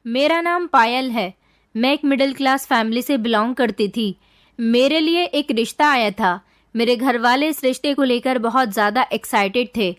मेरा नाम पायल है। मैं एक मिडिल क्लास फैमिली से बिलोंग करती थी। मेरे लिए एक रिश्ता आया था। मेरे घर वाले इस रिश्ते को लेकर बहुत ज़्यादा एक्साइटेड थे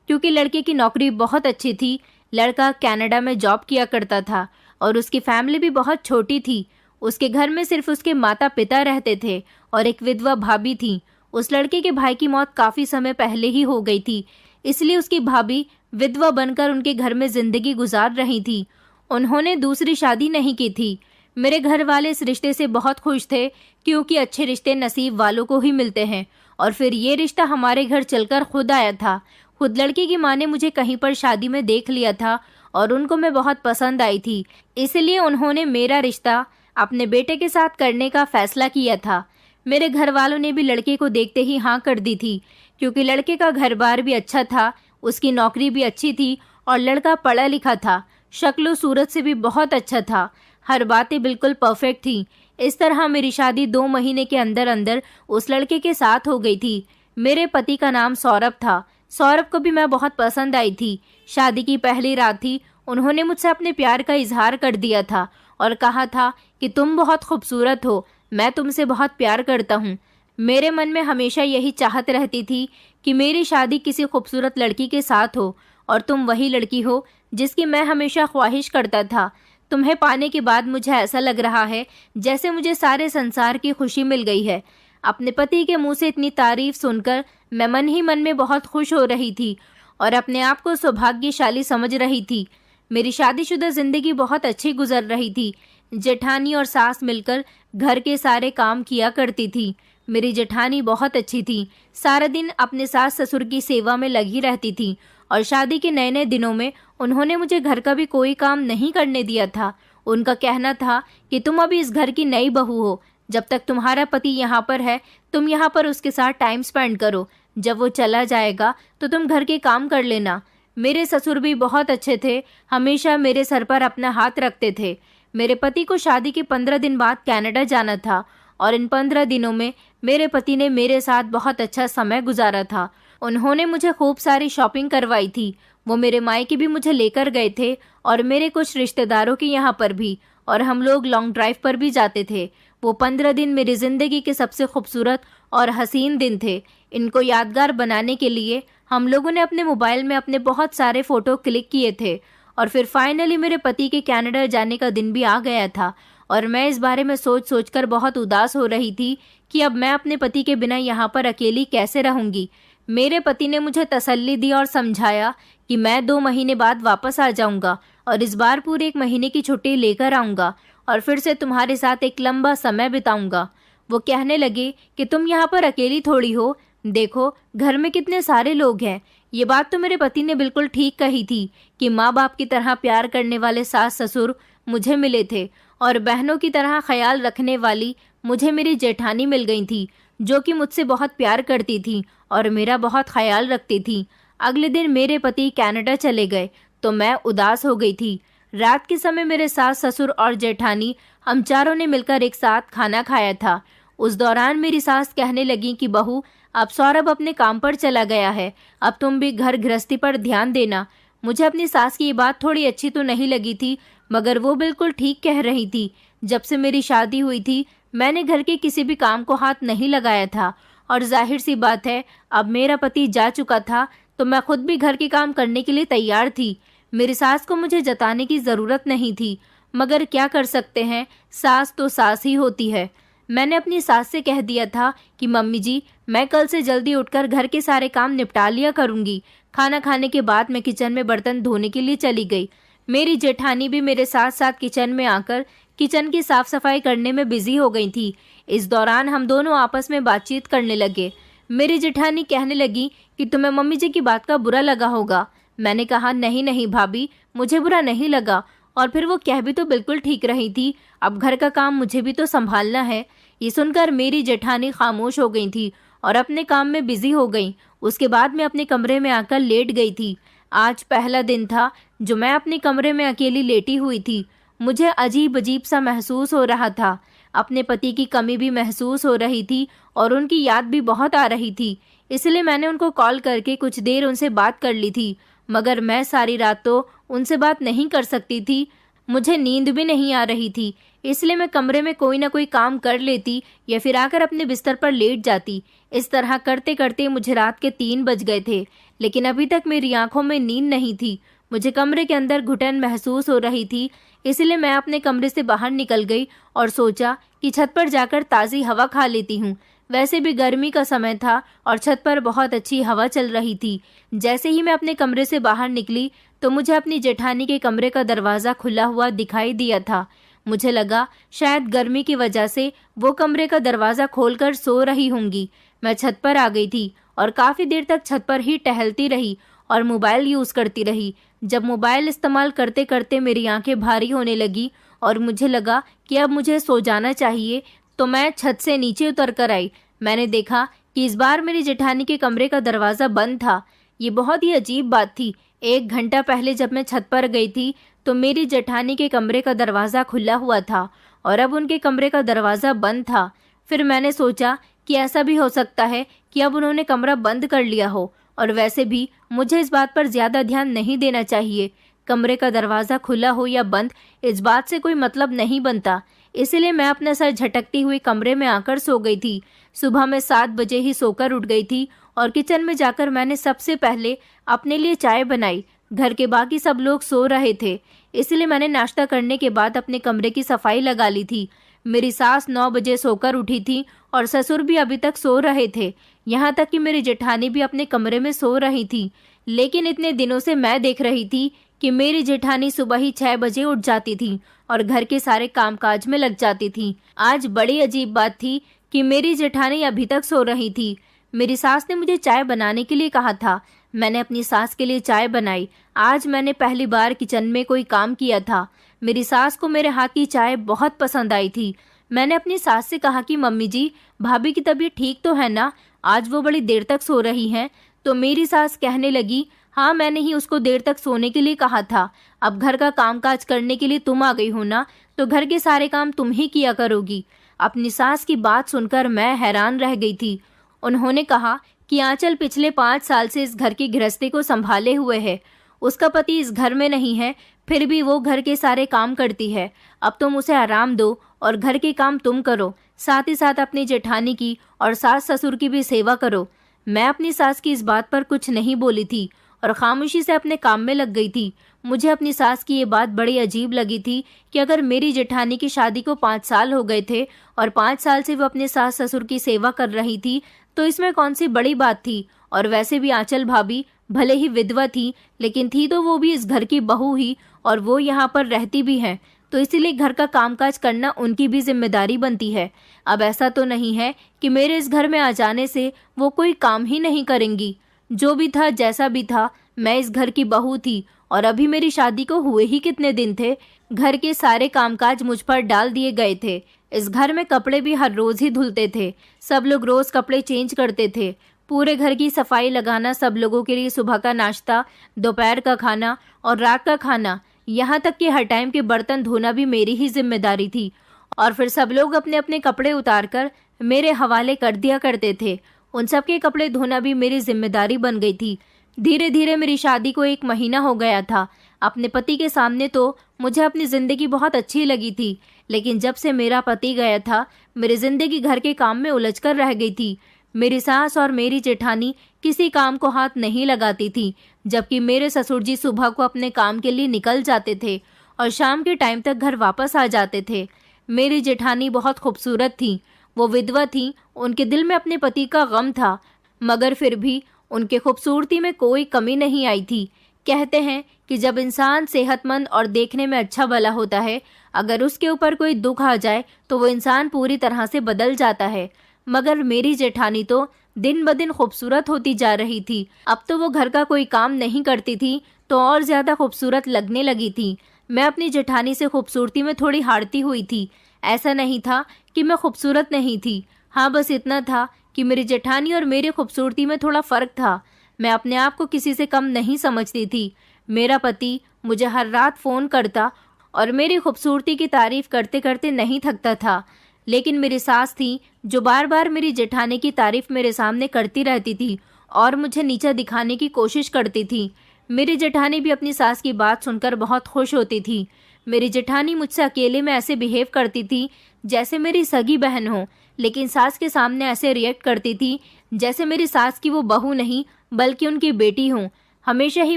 क्योंकि लड़के की नौकरी बहुत अच्छी थी। लड़का कनाडा में जॉब किया करता था और उसकी फैमिली भी बहुत छोटी थी। उसके घर में सिर्फ उसके माता पिता रहते थे और एक विधवा भाभी थी। उस लड़के के भाई की मौत काफ़ी समय पहले ही हो गई थी, इसलिए उसकी भाभी विधवा बनकर उनके घर में जिंदगी गुजार रही थी। उन्होंने दूसरी शादी नहीं की थी। मेरे घर वाले इस रिश्ते से बहुत खुश थे क्योंकि अच्छे रिश्ते नसीब वालों को ही मिलते हैं और फिर ये रिश्ता हमारे घर चलकर खुद आया था। खुद लड़की की माँ ने मुझे कहीं पर शादी में देख लिया था और उनको मैं बहुत पसंद आई थी, इसलिए उन्होंने मेरा रिश्ता अपने बेटे के साथ करने का फैसला किया था। मेरे घर वालों ने भी लड़के को देखते ही हाँ कर दी थी क्योंकि लड़के का घर बार भी अच्छा था, उसकी नौकरी भी अच्छी थी और लड़का पढ़ा लिखा था। शक्ल सूरत से भी बहुत अच्छा था। हर बातें बिल्कुल परफेक्ट थी। इस तरह मेरी शादी 2 महीने के अंदर अंदर उस लड़के के साथ हो गई थी। मेरे पति का नाम सौरभ था। सौरभ को भी मैं बहुत पसंद आई थी। शादी की पहली रात थी। उन्होंने मुझसे अपने प्यार का इजहार कर दिया था और कहा था कि तुम बहुत खूबसूरत हो, मैं तुमसे बहुत प्यार करता हूँ। मेरे मन में हमेशा यही चाहत रहती थी कि मेरी शादी किसी खूबसूरत लड़की के साथ हो और तुम वही लड़की हो जिसकी मैं हमेशा ख्वाहिश करता था। तुम्हें पाने के बाद मुझे ऐसा लग रहा है जैसे मुझे सारे संसार की खुशी मिल गई है। अपने पति के मुंह से इतनी तारीफ सुनकर मैं मन ही मन में बहुत खुश हो रही थी और अपने आप को सौभाग्यशाली समझ रही थी। मेरी शादीशुदा जिंदगी बहुत अच्छी गुजर रही थी। जेठानी और सास मिलकर घर के सारे काम किया करती थी। मेरी जेठानी बहुत अच्छी थी, सारा दिन अपने सास ससुर की सेवा में लगी रहती थी और शादी के नए नए दिनों में उन्होंने मुझे घर का भी कोई काम नहीं करने दिया था। उनका कहना था कि तुम अभी इस घर की नई बहू हो, जब तक तुम्हारा पति यहाँ पर है तुम यहाँ पर उसके साथ टाइम स्पेंड करो, जब वो चला जाएगा तो तुम घर के काम कर लेना। मेरे ससुर भी बहुत अच्छे थे, हमेशा मेरे सर पर अपना हाथ रखते थे। मेरे पति को शादी के 15 दिन बाद कनाडा जाना था और इन 15 दिनों में मेरे पति ने मेरे साथ बहुत अच्छा समय गुजारा था। उन्होंने मुझे खूब सारी शॉपिंग करवाई थी। वो मेरे मायके भी मुझे लेकर गए थे और मेरे कुछ रिश्तेदारों के यहाँ पर भी, और हम लोग लॉन्ग ड्राइव पर भी जाते थे। वो 15 दिन मेरी ज़िंदगी के सबसे खूबसूरत और हसीन दिन थे। इनको यादगार बनाने के लिए हम लोगों ने अपने मोबाइल में अपने बहुत सारे फ़ोटो क्लिक किए थे और फिर फाइनली मेरे पति के कनाडा जाने का दिन भी आ गया था और मैं इस बारे में सोच सोचकर बहुत उदास हो रही थी कि अब मैं अपने पति के बिना यहाँ पर अकेली कैसे रहूँगी। मेरे पति ने मुझे तसल्ली दी और समझाया कि मैं 2 महीने बाद वापस आ जाऊँगा और इस बार पूरे 1 महीने की छुट्टी लेकर आऊँगा और फिर से तुम्हारे साथ एक लंबा समय बिताऊँगा। वो कहने लगे कि तुम यहाँ पर अकेली थोड़ी हो, देखो घर में कितने सारे लोग हैं। ये बात तो मेरे पति ने बिल्कुल ठीक कही थी कि माँ बाप की तरह प्यार करने वाले सास ससुर मुझे मिले थे और बहनों की तरह ख्याल रखने वाली मुझे मेरी जेठानी मिल गई थी जो कि मुझसे बहुत प्यार करती थी और मेरा बहुत ख्याल रखती थी। अगले दिन मेरे पति कनाडा चले गए तो मैं उदास हो गई थी। रात के समय मेरे सास ससुर और जेठानी हम चारों ने मिलकर एक साथ खाना खाया था। उस दौरान मेरी सास कहने लगी कि बहू, अब सौरभ अपने काम पर चला गया है, अब तुम भी घर गृहस्थी पर ध्यान देना। मुझे अपनी सास की ये बात थोड़ी अच्छी तो नहीं लगी थी, मगर वो बिल्कुल ठीक कह रही थी। जब से मेरी शादी हुई थी मैंने घर के किसी भी काम को हाथ नहीं लगाया था और जाहिर सी बात है अब मेरा पति जा चुका था तो मैं खुद भी घर के काम करने के लिए तैयार थी। मेरी सास को मुझे जताने की ज़रूरत नहीं थी, मगर क्या कर सकते हैं, सास तो सास ही होती है। मैंने अपनी सास से कह दिया था कि मम्मी जी, मैं कल से जल्दी उठकर घर के सारे काम निपटा लिया करूँगी। खाना खाने के बाद मैं किचन में बर्तन धोने के लिए चली गई। मेरी जेठानी भी मेरे साथ साथ किचन में आकर किचन की साफ सफाई करने में बिजी हो गई थी। इस दौरान हम दोनों आपस में बातचीत करने लगे। मेरी जेठानी कहने लगी कि तुम्हें मम्मी जी की बात का बुरा लगा होगा। मैंने कहा नहीं नहीं भाभी, मुझे बुरा नहीं लगा। और फिर वो कह भी तो बिल्कुल ठीक रही थी, अब घर का काम मुझे भी तो संभालना है। ये सुनकर मेरी जेठानी खामोश हो गई थी और अपने काम में बिजी हो गई। उसके बाद मैं अपने कमरे में आकर लेट गई थी। आज पहला दिन था जो मैं अपने कमरे में अकेली लेटी हुई थी। मुझे अजीब अजीब सा महसूस हो रहा था। अपने पति की कमी भी महसूस हो रही थी और उनकी याद भी बहुत आ रही थी। इसलिए मैंने उनको कॉल करके कुछ देर उनसे बात कर ली थी, मगर मैं सारी रात तो उनसे बात नहीं कर सकती थी। मुझे नींद भी नहीं आ रही थी, इसलिए मैं कमरे में कोई ना कोई काम कर लेती या फिर आकर अपने बिस्तर पर लेट जाती। इस तरह करते करते मुझे रात के 3 बज गए थे, लेकिन अभी तक मेरी आंखों में नींद नहीं थी। मुझे कमरे के अंदर घुटन महसूस हो रही थी, इसलिए मैं अपने कमरे से बाहर निकल गई और सोचा कि छत पर जाकर ताज़ी हवा खा लेती हूँ। वैसे भी गर्मी का समय था और छत पर बहुत अच्छी हवा चल रही थी। जैसे ही मैं अपने कमरे से बाहर निकली तो मुझे अपनी जेठानी के कमरे का दरवाज़ा खुला हुआ दिखाई दिया था। मुझे लगा शायद गर्मी की वजह से वो कमरे का दरवाज़ा खोलकर सो रही होंगी। मैं छत पर आ गई थी और काफ़ी देर तक छत पर ही टहलती रही और मोबाइल यूज़ करती रही। जब मोबाइल इस्तेमाल करते करते मेरी आंखें भारी होने लगी और मुझे लगा कि अब मुझे सो जाना चाहिए, तो मैं छत से नीचे उतर कर आई। मैंने देखा कि इस बार मेरी जेठानी के कमरे का दरवाज़ा बंद था। ये बहुत ही अजीब बात थी। 1 घंटा पहले जब मैं छत पर गई थी तो मेरी जेठानी के कमरे का दरवाज़ा खुला हुआ था और अब उनके कमरे का दरवाज़ा बंद था। फिर मैंने सोचा कि ऐसा भी हो सकता है कि अब उन्होंने कमरा बंद कर लिया हो, और वैसे भी मुझे इस बात पर ज़्यादा ध्यान नहीं देना चाहिए। कमरे का दरवाज़ा खुला हो या बंद, इस बात से कोई मतलब नहीं बनता। इसलिए मैं अपना सर झटकती हुई कमरे में आकर सो गई थी। सुबह में 7 बजे ही सोकर उठ गई थी और किचन में जाकर मैंने सबसे पहले अपने लिए चाय बनाई। घर के बाकी सब लोग सो रहे थे, इसलिए मैंने नाश्ता करने के बाद अपने कमरे की सफाई लगा ली थी। मेरी सास 9 बजे सोकर उठी थी और ससुर भी अभी तक सो रहे थे। यहाँ तक कि मेरी जेठानी भी अपने कमरे में सो रही थी। लेकिन इतने दिनों से मैं देख रही थी कि मेरी जेठानी सुबह ही 6 बजे उठ जाती थी और घर के सारे कामकाज में लग जाती थी। आज बड़ी अजीब बात थी कि मेरी जेठानी अभी तक सो रही थी। मेरी सास ने मुझे चाय बनाने के लिए कहा था। मैंने अपनी सास के लिए चाय बनाई। आज मैंने पहली बार किचन में कोई काम किया था। मेरी सास को मेरे हाथ की चाय बहुत पसंद आई थी। मैंने अपनी सास से कहा कि मम्मी जी, भाभी की तबीयत ठीक तो है ना? आज वो बड़ी देर तक सो रही हैं। तो मेरी सास कहने लगी, हाँ, मैंने ही उसको देर तक सोने के लिए कहा था। अब घर का कामकाज करने के लिए तुम आ गई हो ना, तो घर के सारे काम तुम ही किया करोगी। अपनी सास की बात सुनकर मैं हैरान रह गई थी। उन्होंने कहा कि आंचल पिछले 5 साल से इस घर की गृहस्थी को संभाले हुए है। उसका पति इस घर में नहीं है, फिर भी वो घर के सारे काम करती है। अब तुम उसे आराम दो और घर के काम तुम करो, साथ ही साथ अपनी जेठानी की और सास ससुर की भी सेवा करो। मैं अपनी सास की इस बात पर कुछ नहीं बोली थी और खामोशी से अपने काम में लग गई थी। मुझे अपनी सास की ये बात बड़ी अजीब लगी थी कि अगर मेरी जेठानी की शादी को 5 साल हो गए थे और 5 साल से वो अपने सास ससुर की सेवा कर रही थी, तो इसमें कौन सी बड़ी बात थी। और वैसे भी आंचल भाभी भले ही विधवा थी, लेकिन थी तो वो भी इस घर की बहू ही, और वो यहाँ पर रहती भी हैं, तो इसीलिए घर का कामकाज करना उनकी भी जिम्मेदारी बनती है। अब ऐसा तो नहीं है कि मेरे इस घर में आ जाने से वो कोई काम ही नहीं करेंगी। जो भी था, जैसा भी था, मैं इस घर की बहू थी और अभी मेरी शादी को हुए ही कितने दिन थे। घर के सारे कामकाज मुझ पर डाल दिए गए थे। इस घर में कपड़े भी हर रोज ही धुलते थे। सब लोग रोज कपड़े चेंज करते थे। पूरे घर की सफाई लगाना, सब लोगों के लिए सुबह का नाश्ता, दोपहर का खाना और रात का खाना, यहाँ तक कि हर टाइम के बर्तन धोना भी मेरी ही जिम्मेदारी थी। और फिर सब लोग अपने अपने कपड़े उतारकर मेरे हवाले कर दिया करते थे। उन सब के कपड़े धोना भी मेरी जिम्मेदारी बन गई थी। धीरे धीरे मेरी शादी को 1 महीना हो गया था। अपने पति के सामने तो मुझे अपनी ज़िंदगी बहुत अच्छी लगी थी, लेकिन जब से मेरा पति गया था, मेरी ज़िंदगी घर के काम में उलझकर रह गई थी। मेरी सास और मेरी जेठानी किसी काम को हाथ नहीं लगाती थी, जबकि मेरे ससुर जी सुबह को अपने काम के लिए निकल जाते थे और शाम के टाइम तक घर वापस आ जाते थे। मेरी जेठानी बहुत खूबसूरत थी। वो विधवा थी। उनके दिल में अपने पति का गम था, मगर फिर भी उनके खूबसूरती में कोई कमी नहीं आई थी। कहते हैं कि जब इंसान सेहतमंद और देखने में अच्छा भला होता है, अगर उसके ऊपर कोई दुख आ जाए तो वो इंसान पूरी तरह से बदल जाता है। मगर मेरी जेठानी तो दिन ब दिन खूबसूरत होती जा रही थी। अब तो वो घर का कोई काम नहीं करती थी तो और ज़्यादा खूबसूरत लगने लगी थी। मैं अपनी जेठानी से खूबसूरती में थोड़ी हारती हुई थी। ऐसा नहीं था कि मैं खूबसूरत नहीं थी। हाँ, बस इतना था कि मेरी जेठानी और मेरी खूबसूरती में थोड़ा फ़र्क था। मैं अपने आप को किसी से कम नहीं समझती थी। मेरा पति मुझे हर रात फ़ोन करता और मेरी खूबसूरती की तारीफ़ करते करते नहीं थकता था। लेकिन मेरी सास थी जो बार बार मेरी जेठानी की तारीफ़ मेरे सामने करती रहती थी और मुझे नीचा दिखाने की कोशिश करती थी। मेरी जेठानी भी अपनी सास की बात सुनकर बहुत खुश होती थी। मेरी जेठानी मुझसे अकेले में ऐसे बिहेव करती थी जैसे मेरी सगी बहन हो, लेकिन सास के सामने ऐसे रिएक्ट करती थी जैसे मेरी सास की वो बहू नहीं बल्कि उनकी बेटी हूँ। हमेशा ही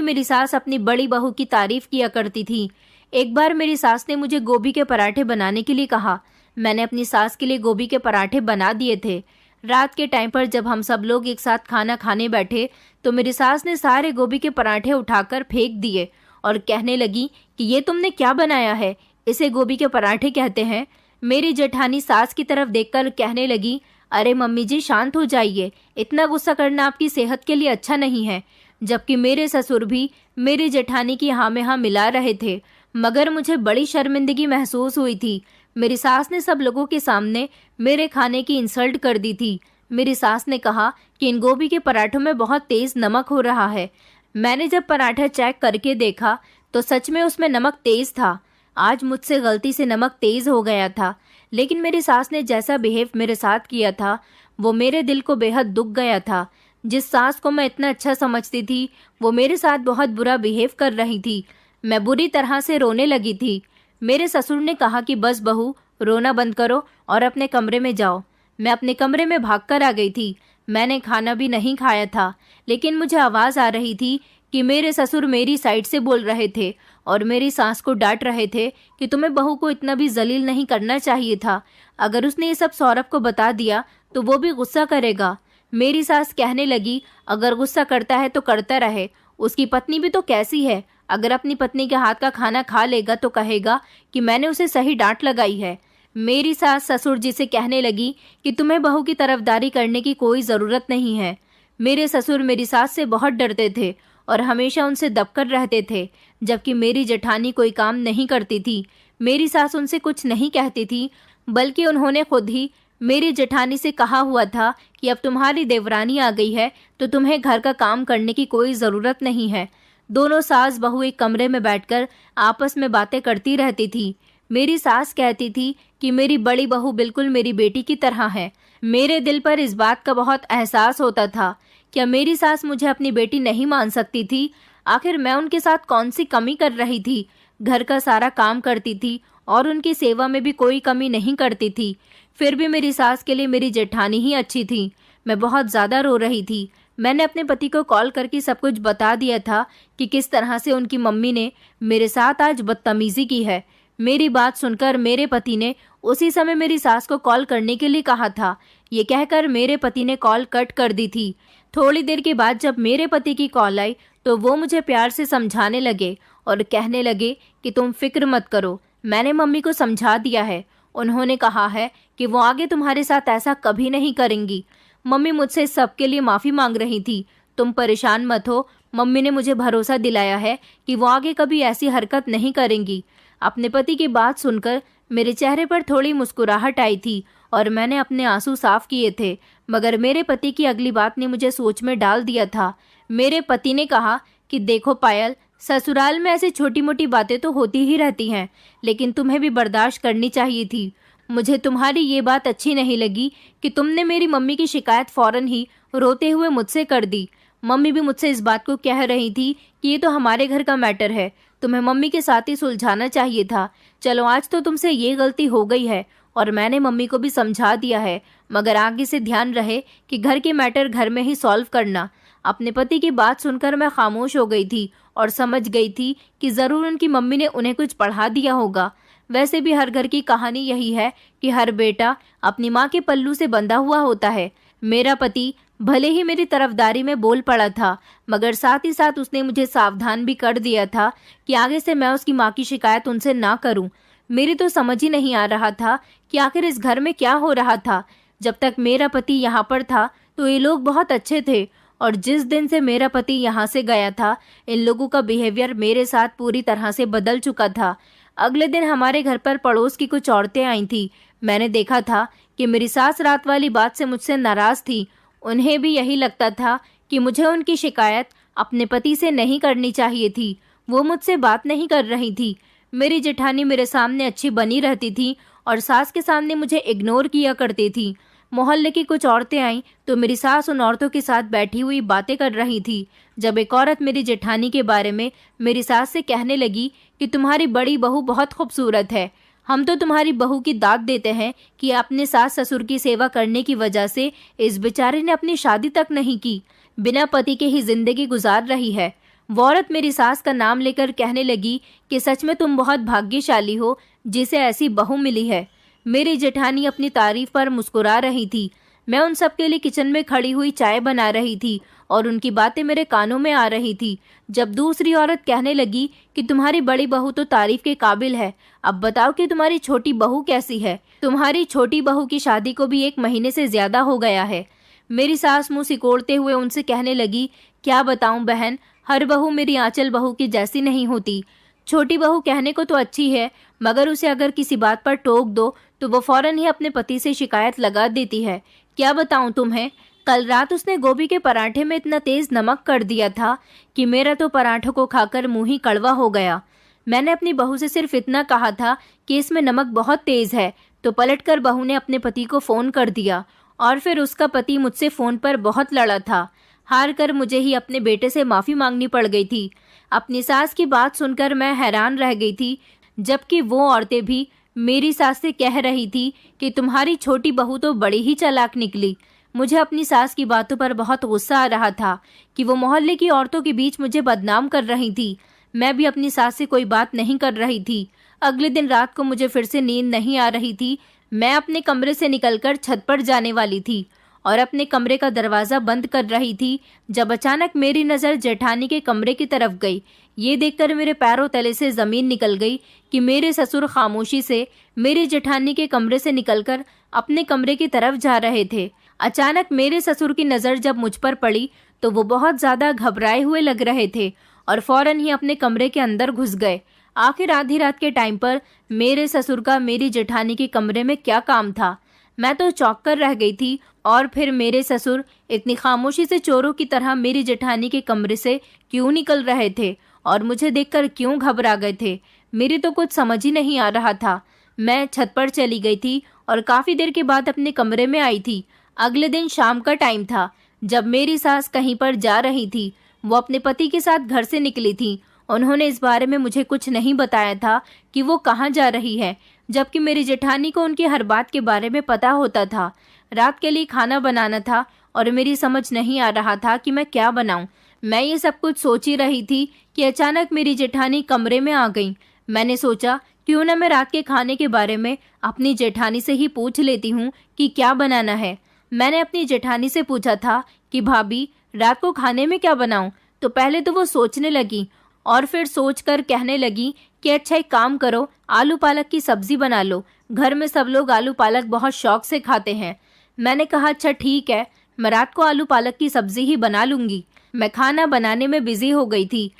मेरी सास अपनी बड़ी बहू की तारीफ किया करती थी। एक बार मेरी सास ने मुझे गोभी के पराठे बनाने के लिए कहा। मैंने अपनी सास के लिए गोभी के पराठे बना दिए थे। रात के टाइम पर जब हम सब लोग एक साथ खाना खाने बैठे तो मेरी सास ने सारे गोभी के पराठे उठाकर फेंक दिए और कहने लगी कि ये तुमने क्या बनाया है, इसे गोभी के पराठे कहते हैं। मेरी जेठानी सास की तरफ देखकर कहने लगी, अरे मम्मी जी शांत हो जाइए, इतना गुस्सा करना आपकी सेहत के लिए अच्छा नहीं है। जबकि मेरे ससुर भी मेरी जेठानी की हाँ में हाँ मिला रहे थे, मगर मुझे बड़ी शर्मिंदगी महसूस हुई थी। मेरी सास ने सब लोगों के सामने मेरे खाने की इंसल्ट कर दी थी। मेरी सास ने कहा कि इन गोभी के पराठों में बहुत तेज नमक हो रहा है। मैंने जब पराठा चेक करके देखा तो सच में उसमें नमक तेज था। आज मुझसे गलती से नमक तेज हो गया था, लेकिन मेरी सास ने जैसा बिहेव मेरे साथ किया था वो मेरे दिल को बेहद दुख गया था। जिस सास को मैं इतना अच्छा समझती थी वो मेरे साथ बहुत बुरा बिहेव कर रही थी। मैं बुरी तरह से रोने लगी थी। मेरे ससुर ने कहा कि बस बहू, रोना बंद करो और अपने कमरे में जाओ। मैं अपने कमरे में भागकर आ गई थी। मैंने खाना भी नहीं खाया था, लेकिन मुझे आवाज़ आ रही थी कि मेरे ससुर मेरी साइड से बोल रहे थे और मेरी सास को डांट रहे थे कि तुम्हें बहू को इतना भी जलील नहीं करना चाहिए था। अगर उसने ये सब सौरभ को बता दिया तो वो भी गुस्सा करेगा। मेरी सास कहने लगी, अगर गुस्सा करता है तो करता रहे, उसकी पत्नी भी तो कैसी है। अगर अपनी पत्नी के हाथ का खाना खा लेगा तो कहेगा कि मैंने उसे सही डांट लगाई है। मेरी सास ससुर जी से कहने लगी कि तुम्हें बहू की तरफदारी करने की कोई ज़रूरत नहीं है। मेरे ससुर मेरी सास से बहुत डरते थे और हमेशा उनसे दबकर रहते थे, जबकि मेरी जेठानी कोई काम नहीं करती थी। मेरी सास उनसे कुछ नहीं कहती थी, बल्कि उन्होंने खुद ही मेरी जेठानी से कहा हुआ था कि अब तुम्हारी देवरानी आ गई है तो तुम्हें घर का काम करने की कोई ज़रूरत नहीं है। दोनों सास बहू एक कमरे में बैठकर आपस में बातें करती रहती थी। मेरी सास कहती थी कि मेरी बड़ी बहू बिल्कुल मेरी बेटी की तरह है। मेरे दिल पर इस बात का बहुत एहसास होता था। क्या मेरी सास मुझे अपनी बेटी नहीं मान सकती थी? आखिर मैं उनके साथ कौन सी कमी कर रही थी? घर का सारा काम करती थी और उनकी सेवा में भी कोई कमी नहीं करती थी। फिर भी मेरी सास के लिए मेरी जेठानी ही अच्छी थी। मैं बहुत ज़्यादा रो रही थी। मैंने अपने पति को कॉल करके सब कुछ बता दिया था कि किस तरह से उनकी मम्मी ने मेरे साथ आज बदतमीज़ी की है। मेरी बात सुनकर मेरे पति ने उसी समय मेरी सास को कॉल करने के लिए कहा था। ये कहकर मेरे पति ने कॉल कट कर दी थी। थोड़ी देर के बाद जब मेरे पति की कॉल आई तो वो मुझे प्यार से समझाने लगे और कहने लगे कि तुम फिक्र मत करो, मैंने मम्मी को समझा दिया है। उन्होंने कहा है कि वो आगे तुम्हारे साथ ऐसा कभी नहीं करेंगी। मम्मी मुझसे इस सब के लिए माफ़ी मांग रही थी। तुम परेशान मत हो, मम्मी ने मुझे भरोसा दिलाया है कि वो आगे कभी ऐसी हरकत नहीं करेंगी। अपने पति की बात सुनकर मेरे चेहरे पर थोड़ी मुस्कुराहट आई थी और मैंने अपने आंसू साफ किए थे, मगर मेरे पति की अगली बात ने मुझे सोच में डाल दिया था। मेरे पति ने कहा कि देखो पायल, ससुराल में ऐसी छोटी मोटी बातें तो होती ही रहती हैं, लेकिन तुम्हें भी बर्दाश्त करनी चाहिए थी। मुझे तुम्हारी ये बात अच्छी नहीं लगी कि तुमने मेरी मम्मी की शिकायत फ़ौरन ही रोते हुए मुझसे कर दी। मम्मी भी मुझसे इस बात को कह रही थी कि ये तो हमारे घर का मैटर है, तुम्हें मम्मी के साथ ही सुलझाना चाहिए था। चलो आज तो तुमसे ये गलती हो गई है और मैंने मम्मी को भी समझा दिया है, मगर आगे से ध्यान रहे कि घर के मैटर घर में ही सॉल्व करना। अपने पति की बात सुनकर मैं खामोश हो गई थी और समझ गई थी कि ज़रूर उनकी मम्मी ने उन्हें कुछ पढ़ा दिया होगा। वैसे भी हर घर की कहानी यही है कि हर बेटा अपनी माँ के पल्लू से बंधा हुआ होता है। मेरा पति भले ही मेरी तरफदारी में बोल पड़ा था, मगर साथ ही साथ उसने मुझे सावधान भी कर दिया था कि आगे से मैं उसकी माँ की शिकायत उनसे ना करूं। मेरी तो समझ ही नहीं आ रहा था कि आखिर इस घर में क्या हो रहा था। जब तक मेरा पति यहाँ पर था तो ये लोग बहुत अच्छे थे, और जिस दिन से मेरा पति यहाँ से गया था इन लोगों का बिहेवियर मेरे साथ पूरी तरह से बदल चुका था। अगले दिन हमारे घर पर पड़ोस की कुछ औरतें आई थी। मैंने देखा था कि मेरी सास रात वाली बात से मुझसे नाराज़ थी। उन्हें भी यही लगता था कि मुझे उनकी शिकायत अपने पति से नहीं करनी चाहिए थी। वो मुझसे बात नहीं कर रही थी। मेरी जेठानी मेरे सामने अच्छी बनी रहती थी और सास के सामने मुझे इग्नोर किया करती थी। मोहल्ले की कुछ औरतें आईं तो मेरी सास उन औरतों के साथ बैठी हुई बातें कर रही थी। जब एक औरत मेरी जेठानी के बारे में मेरी सास से कहने लगी कि तुम्हारी बड़ी बहू बहुत खूबसूरत है। हम तो तुम्हारी बहू की दाद देते हैं कि अपने सास ससुर की सेवा करने की वजह से इस बेचारे ने अपनी शादी तक नहीं की, बिना पति के ही जिंदगी गुजार रही है। वो औरत मेरी सास का नाम लेकर कहने लगी कि सच में तुम बहुत भाग्यशाली हो जिसे ऐसी बहू मिली है। मेरी जेठानी अपनी तारीफ पर मुस्कुरा रही थी। मैं उन सब के लिए किचन में खड़ी हुई चाय बना रही थी और उनकी बातें मेरे कानों में आ रही थी, जब दूसरी औरत कहने लगी कि तुम्हारी बड़ी बहू तो तारीफ के काबिल है, अब बताओ कि तुम्हारी छोटी बहू कैसी है। तुम्हारी छोटी बहू की शादी को भी 1 महीने से ज्यादा हो गया है। मेरी सास मुंह सिकोड़ते हुए उनसे कहने लगी, क्या बताऊं बहन, हर बहू मेरी आंचल बहू की जैसी नहीं होती। छोटी बहू कहने को तो अच्छी है, मगर उसे अगर किसी बात पर टोक दो तो वो फौरन ही अपने पति से शिकायत लगा देती है। क्या बताऊं तुम्हें, कल रात उसने गोभी के पराठे में इतना तेज नमक कर दिया था कि मेरा तो पराठों को खाकर मुंह ही कड़वा हो गया। मैंने अपनी बहू से सिर्फ इतना कहा था कि इसमें नमक बहुत तेज है, तो पलटकर बहू ने अपने पति को फोन कर दिया और फिर उसका पति मुझसे फोन पर बहुत लड़ा था। हार कर मुझे ही अपने बेटे से माफी मांगनी पड़ गई थी। अपनी सास की बात सुनकर मैं हैरान रह गई थी, जबकि वो औरतें भी मेरी सास से कह रही थी कि तुम्हारी छोटी बहू तो बड़ी ही चालाक निकली। मुझे अपनी सास की बातों पर बहुत गुस्सा आ रहा था कि वो मोहल्ले की औरतों के बीच मुझे बदनाम कर रही थी। मैं भी अपनी सास से कोई बात नहीं कर रही थी। अगले दिन रात को मुझे फिर से नींद नहीं आ रही थी। मैं अपने कमरे से निकलकर छत पर जाने वाली थी और अपने कमरे का दरवाजा बंद कर रही थी, जब अचानक मेरी नज़र जेठानी के कमरे की तरफ गई। ये देखकर मेरे पैरों तले से ज़मीन निकल गई कि मेरे ससुर खामोशी से मेरी जेठानी के कमरे से निकलकर अपने कमरे की तरफ जा रहे थे। अचानक मेरे ससुर की नज़र जब मुझ पर पड़ी तो वो बहुत ज़्यादा घबराए हुए लग रहे थे और फौरन ही अपने कमरे के अंदर घुस गए। आखिर आधी रात के टाइम पर मेरे ससुर का मेरी जेठानी के कमरे में क्या काम था? मैं तो चौंक कर रह गई थी। और फिर मेरे ससुर इतनी खामोशी से चोरों की तरह मेरी जेठानी के कमरे से क्यों निकल रहे थे और मुझे देखकर क्यों घबरा गए थे? मेरी तो कुछ समझ ही नहीं आ रहा था। मैं छत पर चली गई थी और काफ़ी देर के बाद अपने कमरे में आई थी। अगले दिन शाम का टाइम था, जब मेरी सास कहीं पर जा रही थी। वो अपने पति के साथ घर से निकली थी। उन्होंने इस बारे में मुझे कुछ नहीं बताया था कि वो कहाँ जा रही है, जबकि मेरी जेठानी को उनकी हर बात के बारे में पता होता था। रात के लिए खाना बनाना था और मेरी समझ नहीं आ रहा था कि मैं क्या बनाऊं। मैं ये सब कुछ सोच ही रही थी कि अचानक मेरी जेठानी कमरे में आ गई। मैंने सोचा क्यों ना मैं रात के खाने के बारे में अपनी जेठानी से ही पूछ लेती हूँ कि क्या बनाना है। मैंने अपनी जेठानी से पूछा था कि भाभी रात को खाने में क्या बनाऊं, तो पहले तो वो सोचने लगी और फिर सोचकर कहने लगी कि अच्छा एक काम करो, आलू पालक की सब्जी बना लो। घर में सब लोग आलू पालक बहुत शौक से खाते हैं। मैंने कहा अच्छा ठीक है, मैं रात को आलू पालक की सब्जी ही बना लूंगी। मैं खाना बनाने में बिजी हो गई थी।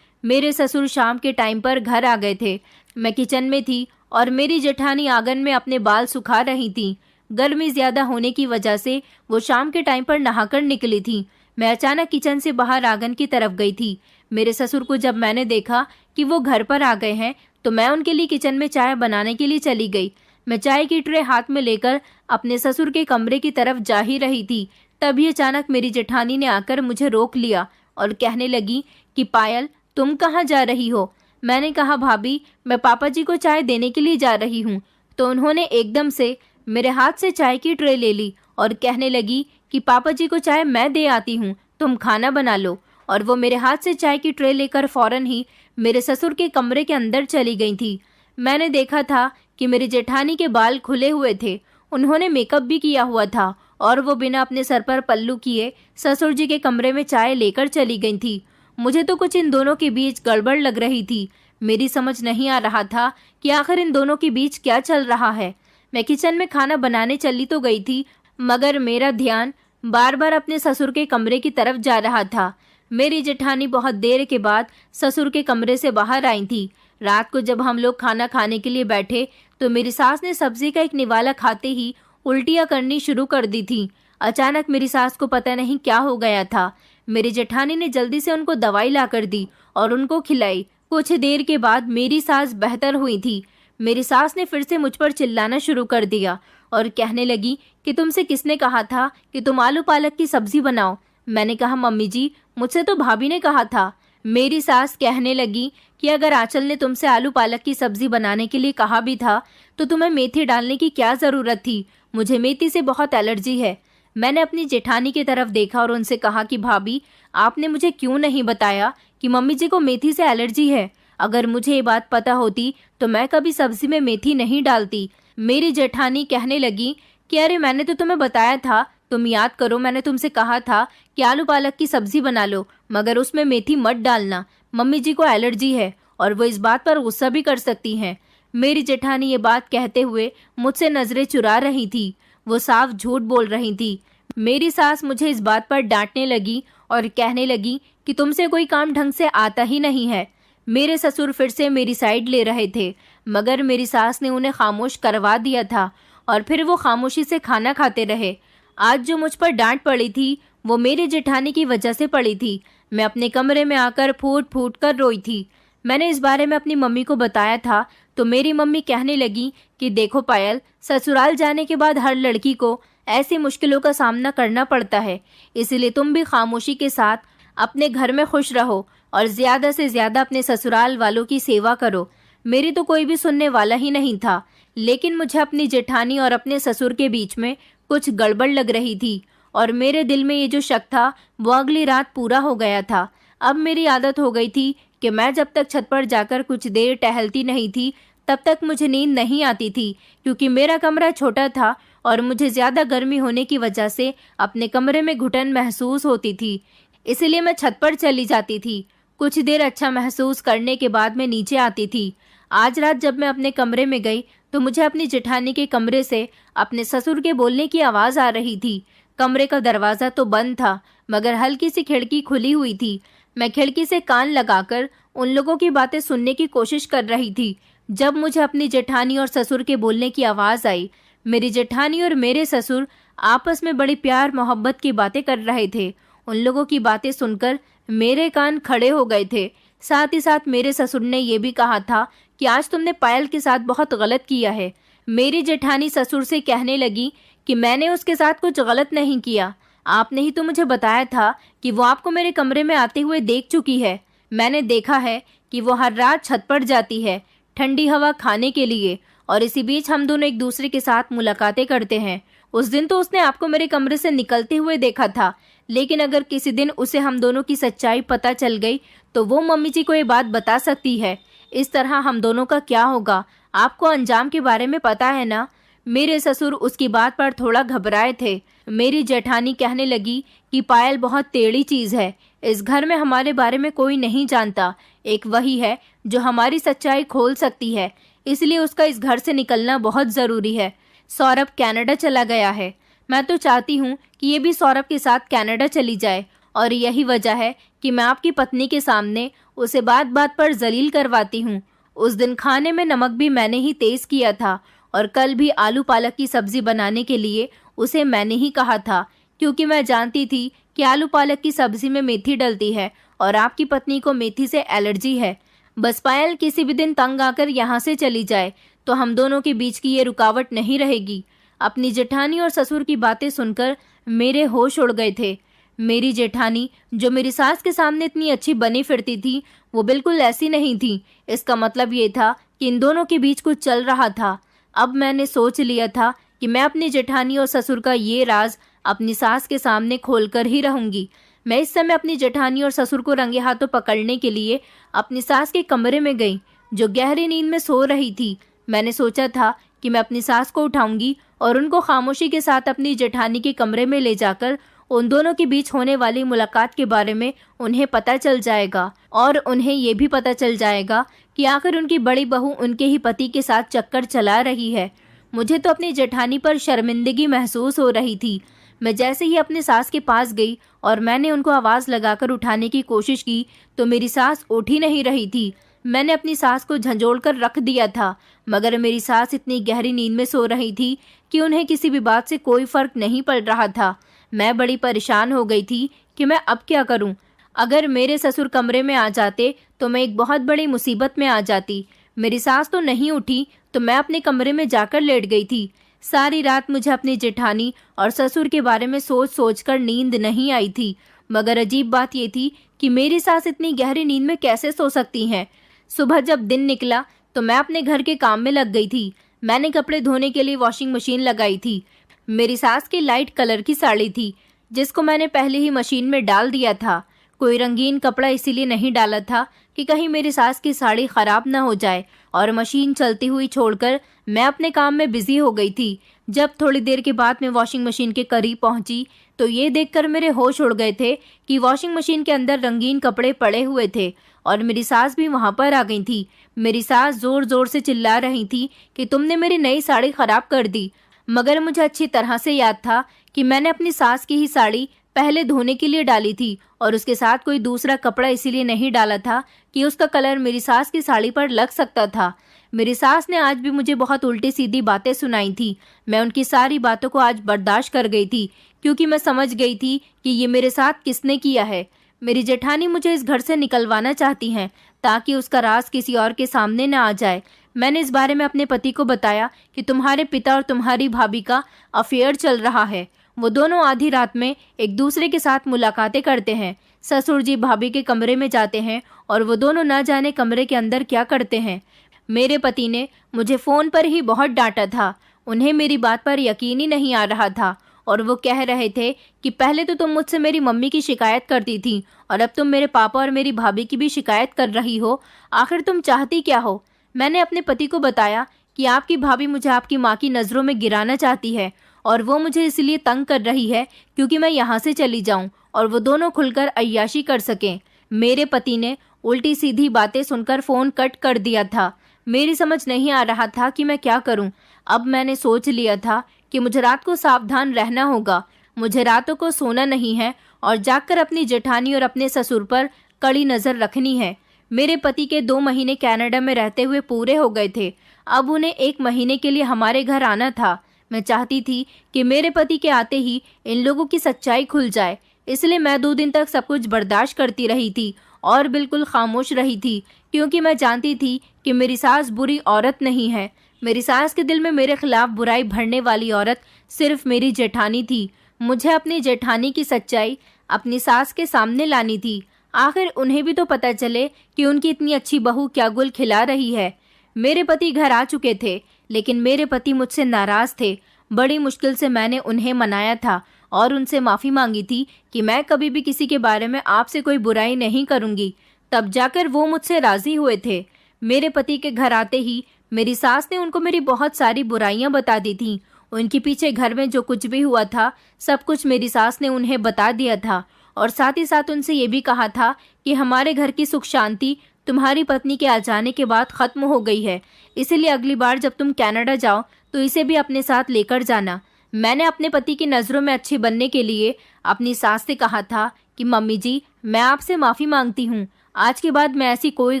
मेरे ससुर शाम के टाइम पर घर आ गए थे। मैं किचन में थी और मेरी जेठानी आंगन में अपने बाल सुखा रही थी। गर्मी ज्यादा होने की वजह से वो शाम के टाइम पर नहाकर निकली थी। मैं अचानक किचन से बाहर आंगन की तरफ गई थी। मेरे ससुर को जब मैंने देखा कि वो घर पर आ गए हैं तो मैं उनके लिए किचन में चाय बनाने के लिए चली गई। मैं चाय की ट्रे हाथ में लेकर अपने ससुर के कमरे की तरफ जा ही रही थी, तभी अचानक मेरी जेठानी ने आकर मुझे रोक लिया और कहने लगी कि पायल तुम कहाँ जा रही हो? मैंने कहा भाभी मैं पापा जी को चाय देने के लिए जा रही हूँ। तो उन्होंने एकदम से मेरे हाथ से चाय की ट्रे ले ली और कहने लगी कि पापा जी को चाय मैं दे आती हूँ, तुम खाना बना लो। और वो मेरे हाथ से चाय की ट्रे लेकर फौरन ही मेरे ससुर के कमरे के अंदर चली गई थी। मैंने देखा था कि मेरी जेठानी के बाल खुले हुए थे, उन्होंने मेकअप भी किया हुआ था और वो बिना अपने सर पर पल्लू किए ससुर जी के कमरे में चाय लेकर चली गई थी। मुझे तो कुछ इन दोनों के बीच गड़बड़ लग रही थी। मेरी समझ नहीं आ रहा था कि आखिर इन दोनों के बीच क्या चल रहा है। मैं किचन में खाना बनाने चली तो गई थी, मगर मेरा ध्यान बार बार अपने ससुर के कमरे की तरफ जा रहा था। मेरी जेठानी बहुत देर के बाद ससुर के कमरे से बाहर आई थी। रात को जब हम लोग खाना खाने के लिए बैठे तो मेरी सास ने सब्जी का एक निवाला खाते ही उल्टियाँ करनी शुरू कर दी थी। अचानक मेरी सास को पता नहीं क्या हो गया था। मेरी जेठानी ने जल्दी से उनको दवाई लाकर दी और उनको खिलाई। कुछ देर के बाद मेरी सास बेहतर हुई थी। मेरी सास ने फिर से मुझ पर चिल्लाना शुरू कर दिया और कहने लगी कि तुमसे किसने कहा था कि तुम आलू पालक की सब्जी बनाओ? मैंने कहा मम्मी जी मुझसे तो भाभी ने कहा था। मेरी सास कहने लगी कि अगर आंचल ने तुमसे आलू पालक की सब्जी बनाने के लिए कहा भी था तो तुम्हें मेथी डालने की क्या जरूरत थी, मुझे मेथी से बहुत एलर्जी है। मैंने अपनी जेठानी की तरफ देखा और उनसे कहा कि भाभी, आपने मुझे क्यों नहीं बताया कि मम्मी जी को मेथी से एलर्जी है। अगर मुझे ये बात पता होती तो मैं कभी सब्जी में मेथी नहीं डालती। मेरी जेठानी कहने लगी कि अरे मैंने तो तुम्हें बताया था, तुम याद करो, मैंने तुमसे कहा था कि आलू पालक की सब्जी बना लो, मगर उसमें मेथी मत डालना, मम्मी जी को एलर्जी है और वो इस बात पर गुस्सा भी कर सकती हैं। मेरी जेठानी ये बात कहते हुए मुझसे नजरें चुरा रही थी। वो साफ झूठ बोल रही थी। मेरी सास मुझे इस बात पर डांटने लगी और कहने लगी कि तुमसे कोई काम ढंग से आता ही नहीं है। मेरे ससुर फिर से मेरी साइड ले रहे थे, मगर मेरी सास ने उन्हें खामोश करवा दिया था और फिर वो खामोशी से खाना खाते रहे। आज जो मुझ पर डांट पड़ी थी वो मेरी जेठानी की वजह से पड़ी थी। मैं अपने कमरे में आकर फूट फूट कर रोई थी। मैंने इस बारे में अपनी मम्मी को बताया था तो मेरी मम्मी कहने लगी कि देखो पायल, ससुराल जाने के बाद हर लड़की को ऐसी मुश्किलों का सामना करना पड़ता है, इसलिए तुम भी खामोशी के साथ अपने घर में खुश रहो और ज्यादा से ज्यादा अपने ससुराल वालों की सेवा करो। मेरी तो कोई भी सुनने वाला ही नहीं था, लेकिन मुझे अपनी जेठानी और अपने ससुर के बीच में कुछ गड़बड़ लग रही थी और मेरे दिल में ये जो शक था वो अगली रात पूरा हो गया था। अब मेरी आदत हो गई थी कि मैं जब तक छत पर जाकर कुछ देर टहलती नहीं थी तब तक मुझे नींद नहीं आती थी, क्योंकि मेरा कमरा छोटा था और मुझे ज्यादा गर्मी होने की वजह से अपने कमरे में घुटन महसूस होती थी। इसलिए मैं छत पर चली जाती थी। कुछ देर अच्छा महसूस करने के बाद मैं नीचे आती थी। आज रात जब मैं अपने कमरे में गई तो मुझे अपनी जेठानी के कमरे से अपने ससुर के बोलने की आवाज आ रही थी। कमरे का दरवाजा तो बंद था, मगर हल्की सी खिड़की खुली हुई थी। मैं खिड़की से कान लगाकर उन लोगों की बातें सुनने की कोशिश कर रही थी जब मुझे अपनी जेठानी और ससुर के बोलने की आवाज आई। मेरी जेठानी और मेरे ससुर आपस में बड़ी प्यार मोहब्बत की बातें कर रहे थे। उन लोगों की बातें सुनकर मेरे कान खड़े हो गए थे। साथ ही साथ मेरे ससुर ने यह भी कहा था कि आज तुमने पायल के साथ बहुत गलत किया है। मेरी जेठानी ससुर से कहने लगी कि मैंने उसके साथ कुछ गलत नहीं किया, आपने ही तो मुझे बताया था कि वो आपको मेरे कमरे में आते हुए देख चुकी है। मैंने देखा है कि वो हर रात छत पर जाती है ठंडी हवा खाने के लिए, और इसी बीच हम दोनों एक दूसरे के साथ मुलाकातें करते हैं। उस दिन तो उसने आपको मेरे कमरे से निकलते हुए देखा था, लेकिन अगर किसी दिन उसे हम दोनों की सच्चाई पता चल गई तो वो मम्मी जी को ये बात बता सकती है। इस तरह हम दोनों का क्या होगा, आपको अंजाम के बारे में पता है ना। मेरे ससुर उसकी बात पर थोड़ा घबराए थे। मेरी जेठानी कहने लगी कि पायल बहुत टेढ़ी चीज है, इस घर में हमारे बारे में कोई नहीं जानता, एक वही है जो हमारी सच्चाई खोल सकती है, इसलिए उसका इस घर से निकलना बहुत जरूरी है। सौरभ कनाडा चला गया है, मैं तो चाहती हूँ कि ये भी सौरभ के साथ कनाडा चली जाए, और यही वजह है कि मैं आपकी पत्नी के सामने उसे बात बात पर जलील करवाती हूँ। उस दिन खाने में नमक भी मैंने ही तेज किया था, और कल भी आलू पालक की सब्जी बनाने के लिए उसे मैंने ही कहा था, क्योंकि मैं जानती थी कि आलू पालक की सब्जी में मेथी डलती है और आपकी पत्नी को मेथी से एलर्जी है। बस पायल किसी भी दिन तंग आकर यहाँ से चली जाए तो हम दोनों के बीच की ये रुकावट नहीं रहेगी। अपनी जेठानी और ससुर की बातें सुनकर मेरे होश उड़ गए थे। मेरी जेठानी जो मेरी सास के सामने इतनी अच्छी बनी फिरती थी वो बिल्कुल ऐसी नहीं थी। इसका मतलब ये था कि इन दोनों के बीच कुछ चल रहा था। अब मैंने सोच लिया था कि मैं अपनी जेठानी और ससुर का ये राज अपनी सास के सामने खोलकर ही रहूंगी। मैं इस समय अपनी जेठानी और ससुर को रंगे हाथों पकड़ने के लिए अपनी सास के कमरे में गई, जो गहरी नींद में सो रही थी। मैंने सोचा था कि मैं अपनी सास को उठाऊंगी और उनको खामोशी के साथ अपनी जेठानी के कमरे में ले जाकर उन दोनों के बीच होने वाली मुलाकात के बारे में उन्हें पता चल जाएगा, और उन्हें ये भी पता चल जाएगा कि आखिर उनकी बड़ी बहू उनके ही पति के साथ चक्कर चला रही है। मुझे तो अपनी जेठानी पर शर्मिंदगी महसूस हो रही थी। मैं जैसे ही अपने सास के पास गई और मैंने उनको आवाज लगाकर उठाने की कोशिश की तो मेरी सास उठ ही नहीं रही थी। मैंने अपनी सास को झंझोड़ कर रख दिया था, मगर मेरी सास इतनी गहरी नींद में सो रही थी कि उन्हें किसी भी बात से कोई फर्क नहीं पड़ रहा था। मैं बड़ी परेशान हो गई थी कि मैं अब क्या करूं। अगर मेरे ससुर कमरे में आ जाते तो मैं एक बहुत बड़ी मुसीबत में आ जाती। मेरी सास तो नहीं उठी तो मैं अपने कमरे में जाकर लेट गई थी। सारी रात मुझे अपनी जेठानी और ससुर के बारे में सोच सोच कर नींद नहीं आई थी। मगर अजीब बात ये थी कि मेरी सास इतनी गहरी नींद में कैसे सो सकती हैं। सुबह जब दिन निकला तो मैं अपने घर के काम में लग गई थी। मैंने कपड़े धोने के लिए वॉशिंग मशीन लगाई थी। मेरी सास की लाइट कलर की साड़ी थी जिसको मैंने पहले ही मशीन में डाल दिया था। कोई रंगीन कपड़ा इसीलिए नहीं डाला था कि कहीं मेरी सास की साड़ी खराब ना हो जाए, और मशीन चलती हुई छोड़कर मैं अपने काम में बिजी हो गई थी। जब थोड़ी देर के बाद मैं वॉशिंग मशीन के करीब पहुंची तो ये देखकर मेरे होश उड़ गए थे कि वॉशिंग मशीन के अंदर रंगीन कपड़े पड़े हुए थे और मेरी सास भी वहां पर आ गई थी। मेरी सास जोर जोर से चिल्ला रही थी कि तुमने मेरी नई साड़ी खराब कर दी। मगर मुझे अच्छी तरह से याद था कि मैंने अपनी सास की ही साड़ी पहले धोने के लिए डाली थी और उसके साथ कोई दूसरा कपड़ा इसीलिए नहीं डाला था कि उसका कलर मेरी सास की साड़ी पर लग सकता था। मेरी सास ने आज भी मुझे बहुत उल्टी सीधी बातें सुनाई थी। मैं उनकी सारी बातों को आज बर्दाश्त कर गई थी क्योंकि मैं समझ गई थी कि ये मेरे साथ किसने किया है। मेरी जेठानी मुझे इस घर से निकलवाना चाहती हैं ताकि उसका राज किसी और के सामने न आ जाए। मैंने इस बारे में अपने पति को बताया कि तुम्हारे पिता और तुम्हारी भाभी का अफेयर चल रहा है। वो दोनों आधी रात में एक दूसरे के साथ मुलाकातें करते हैं। ससुर जी भाभी के कमरे में जाते हैं और वो दोनों न जाने कमरे के अंदर क्या करते हैं। मेरे पति ने मुझे फ़ोन पर ही बहुत डांटा था। उन्हें मेरी बात पर यकीन ही नहीं आ रहा था और वो कह रहे थे कि पहले तो तुम मुझसे मेरी मम्मी की शिकायत करती थी और अब तुम मेरे पापा और मेरी भाभी की भी शिकायत कर रही हो। आखिर तुम चाहती क्या हो? मैंने अपने पति को बताया कि आपकी भाभी मुझे आपकी माँ की नज़रों में गिराना चाहती है और वो मुझे इसलिए तंग कर रही है क्योंकि मैं यहाँ से चली जाऊँ और वो दोनों खुलकर अय्याशी कर सकें। मेरे पति ने उल्टी सीधी बातें सुनकर फ़ोन कट कर दिया था। मेरी समझ नहीं आ रहा था कि मैं क्या करूं। अब मैंने सोच लिया था कि मुझे रात को सावधान रहना होगा। मुझे रातों को सोना नहीं है और जागकर अपनी जेठानी और अपने ससुर पर कड़ी नज़र रखनी है। मेरे पति के 2 महीने कनाडा में रहते हुए पूरे हो गए थे। अब उन्हें 1 महीने के लिए हमारे घर आना था। मैं चाहती थी कि मेरे पति के आते ही इन लोगों की सच्चाई खुल जाए, इसलिए मैं 2 दिन तक सब कुछ बर्दाश्त करती रही थी और बिल्कुल खामोश रही थी क्योंकि मैं जानती थी कि मेरी सास बुरी औरत नहीं है। मेरी सास के दिल में मेरे खिलाफ बुराई भरने वाली औरत सिर्फ मेरी जेठानी थी। मुझे अपनी जेठानी की सच्चाई अपनी सास के सामने लानी थी। आखिर उन्हें भी तो पता चले कि उनकी इतनी अच्छी बहू क्या गुल खिला रही है। मेरे पति घर आ चुके थे लेकिन मेरे पति मुझसे नाराज थे। बड़ी मुश्किल से मैंने उन्हें मनाया था और उनसे माफ़ी मांगी थी कि मैं कभी भी किसी के बारे में आपसे कोई बुराई नहीं करूंगी। तब जाकर वो मुझसे राज़ी हुए थे। मेरे पति के घर आते ही मेरी सास ने उनको मेरी बहुत सारी बुराइयां बता दी थीं। उनके पीछे घर में जो कुछ भी हुआ था सब कुछ मेरी सास ने उन्हें बता दिया था और साथ ही साथ उनसे ये भी कहा था कि हमारे घर की सुख शांति तुम्हारी पत्नी के आ जाने के बाद ख़त्म हो गई है, इसीलिए अगली बार जब तुम कनाडा जाओ तो इसे भी अपने साथ लेकर जाना। मैंने अपने पति की नज़रों में अच्छी बनने के लिए अपनी सास से कहा था कि मम्मी जी, मैं आपसे माफ़ी मांगती हूँ। आज के बाद मैं ऐसी कोई